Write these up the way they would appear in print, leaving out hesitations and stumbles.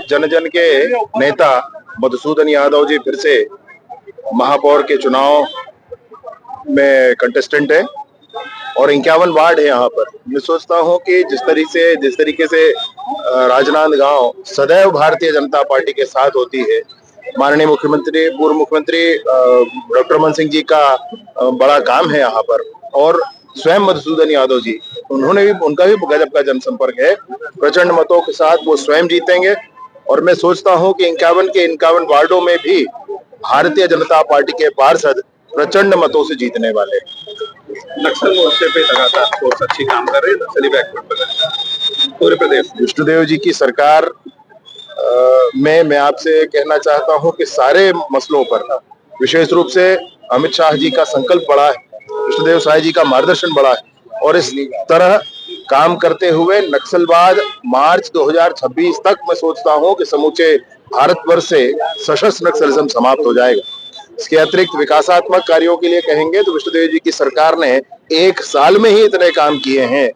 जन जन के नेता मधुसूदन यादव जी फिर से महापौर के चुनाव में कंटेस्टेंट है और 51 वार्ड है यहाँ पर। मैं सोचता हूँ कि जिस तरीके से राजनांदगांव सदैव भारतीय जनता पार्टी के साथ होती है, माननीय मुख्यमंत्री पूर्व मुख्यमंत्री डॉक्टर रमन सिंह जी का बड़ा काम है यहाँ पर, और स्वयं मधुसूदन यादव जी उनका भी गजब का जनसंपर्क है। प्रचंड मतों के साथ वो स्वयं जीतेंगे और मैं सोचता हूं कि 51 वार्डों में भी भारतीय जनता पार्टी के पार्षद प्रचंड मतों से जीतने वाले। नक्सल मोर्चे पे लगातार फोर्स अच्छी काम कर रही है, नक्सली बैकवर्ड पूरे प्रदेश। विष्णुदेव जी की सरकार में मैं आपसे कहना चाहता हूं कि सारे मसलों पर विशेष रूप से अमित शाह जी का संकल्प बड़ा है, विष्णुदेव साय जी का मार्गदर्शन बड़ा है और इस तरह काम करते हुए नक्सलवाद मार्च 2026 तक मैं सोचता हूं कि समूचे भारतवर्ष से सशस्त्र नक्सलिज्म समाप्त हो जाएगा। इसके अतिरिक्त विकासात्मक कार्यों के लिए कहेंगे तो विष्णुदेव जी की सरकार ने 1 साल में ही इतने काम किए हैं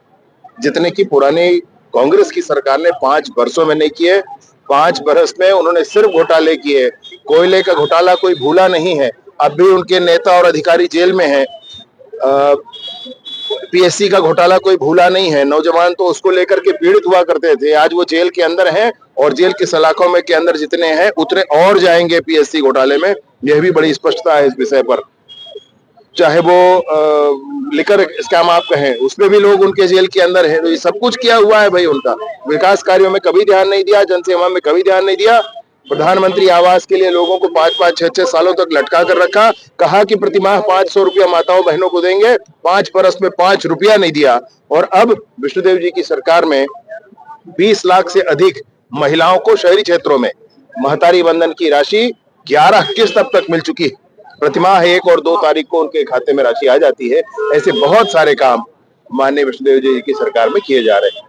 जितने की पुरानी कांग्रेस की सरकार ने 5 वर्षों में नहीं किए। 5 वर्ष में उन्होंने सिर्फ घोटाले किए। कोयले का घोटाला कोई भूला नहीं है, अब भी उनके नेता और अधिकारी जेल में हैं। पीएससी का घोटाला कोई भूला नहीं है, नौजवान तो उसको लेकर के पीड़ित हुआ करते थे, आज वो जेल के अंदर हैं और जेल के सलाखों में के अंदर जितने हैं उतने और जाएंगे पीएससी घोटाले में। यह भी बड़ी स्पष्टता है इस विषय पर। चाहे वो लिकर स्कैम आप कहें, उसमें भी लोग उनके जेल के अंदर हैं। तो ये सब कुछ किया हुआ है भाई। उनका विकास कार्यों में कभी ध्यान नहीं दिया, जनसेवा में कभी ध्यान नहीं दिया। प्रधानमंत्री आवास के लिए लोगों को 5-5, 6-6 सालों तक लटका कर रखा, कहा कि प्रतिमाह 500 रुपया माताओं बहनों को देंगे, 5 बरस में 5 रुपया नहीं दिया। और अब विष्णुदेव जी की सरकार में 20 लाख से अधिक महिलाओं को शहरी क्षेत्रों में महतारी वंदन की राशि 11 किस्त अब तक मिल चुकी है। प्रतिमाह 1 और 2 तारीख को उनके खाते में राशि आ जाती है। ऐसे बहुत सारे काम माननीय विष्णुदेव जी की सरकार में किए जा रहे हैं।